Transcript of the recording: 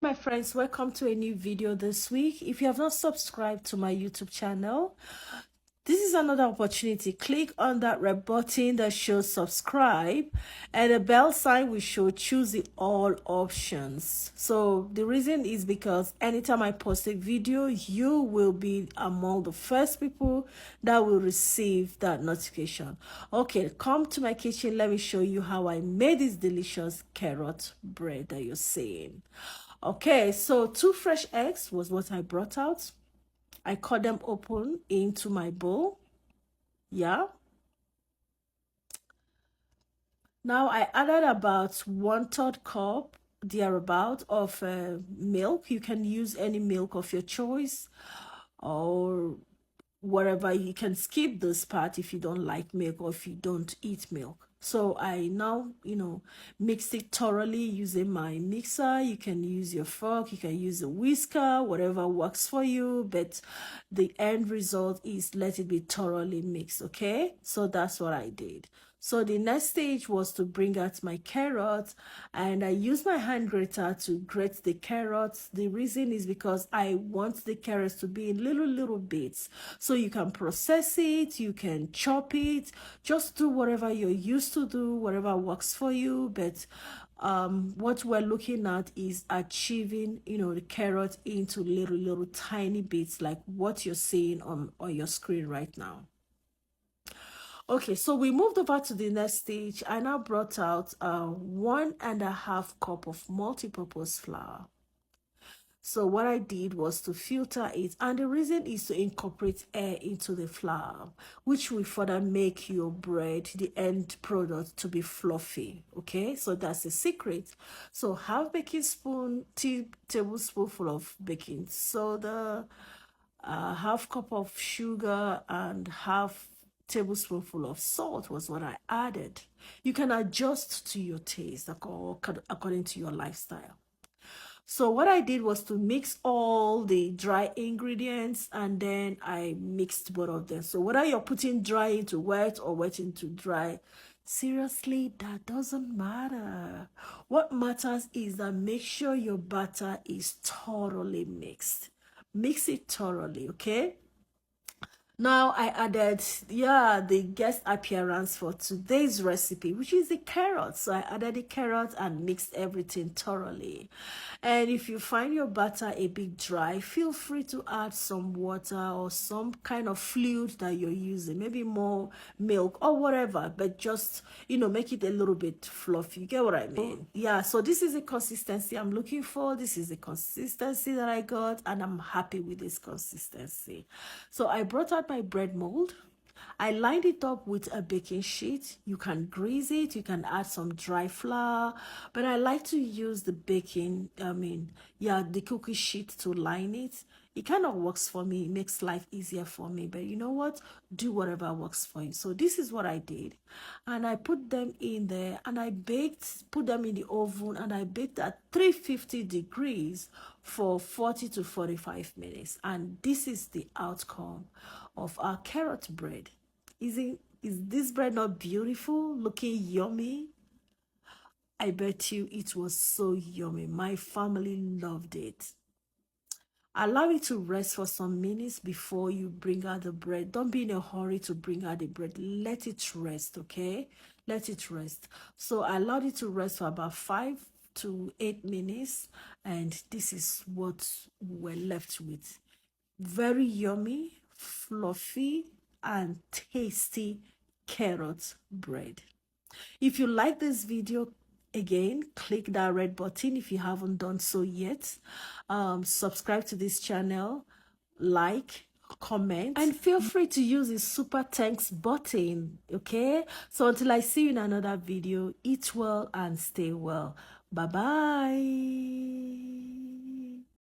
My friends, welcome to a new video this week. If you have not subscribed to my YouTube channel, this is another opportunity. Click on that red button that shows subscribe, and a bell sign will show choose the all options. So the reason is because anytime I post a video, you will be among the first people that will receive that notification. Okay, come to my kitchen. Let me show you how I made this delicious carrot bread that you're seeing. Okay, so 2 fresh eggs was what I brought out. I cut them open into my bowl. Yeah. Now I added about 1/3 cup thereabout of milk. You can use any milk of your choice or whatever. You can skip this part if you don't like milk or if you don't eat milk. So I now, mixed it thoroughly using my mixer. You can use your fork, you can use a whisker, whatever works for you, but the end result is let it be thoroughly mixed. Okay, so that's what I did. So the next stage was to bring out my carrots, and I used my hand grater to grate the carrots. The reason is because I want the carrots to be in little bits. So you can process it, you can chop it, just do whatever you're used to do, whatever works for you. But what we're looking at is achieving, the carrot into little tiny bits like what you're seeing on your screen right now. Okay, so we moved over to the next stage. I now brought out 1.5 cup of multi-purpose flour. So what I did was to filter it, and the reason is to incorporate air into the flour, which will further make your bread, the end product, to be fluffy. Okay, so that's the secret. So half baking spoon, tablespoonful of baking soda, half cup of sugar, and half tablespoonful of salt was what I added. You can adjust to your taste according to your lifestyle. So what I did was to mix all the dry ingredients, and then I mixed both of them. So whether you're putting dry into wet or wet into dry, seriously, that doesn't matter. What matters is that make sure your batter is thoroughly mixed. Mix it thoroughly, okay? Now I added, the guest appearance for today's recipe, which is the carrots. So I added the carrots and mixed everything thoroughly. And if you find your batter a bit dry, feel free to add some water or some kind of fluid that you're using, maybe more milk or whatever, but just, make it a little bit fluffy. You get what I mean? Yeah, so this is the consistency I'm looking for. This is the consistency that I got, and I'm happy with this consistency. So I brought out my bread mold. I lined it up with a baking sheet. You can grease it, you can add some dry flour, but I like to use the the cookie sheet to line it. It kind of works for me, it makes life easier for me, but you know what? Do whatever works for you. So this is what I did, and I put them in there, and I put them in the oven, and I baked at 350 degrees for 40 to 45 minutes, and this is the outcome of our carrot bread. Is this bread not beautiful, looking yummy? I bet you it was so yummy. My family loved it. Allow it to rest for some minutes before you bring out the bread. Don't be in a hurry to bring out the bread. Let it rest, okay? Let it rest. So I allowed it to rest for about 5 to 8 minutes, and this is what we're left with. Very yummy, fluffy, and tasty carrot bread. If you like this video, again, click that red button if you haven't done so yet. Subscribe to this channel, like, comment, and feel free to use the super thanks button. Okay, so until I see you in another video, eat well and stay well. Bye bye.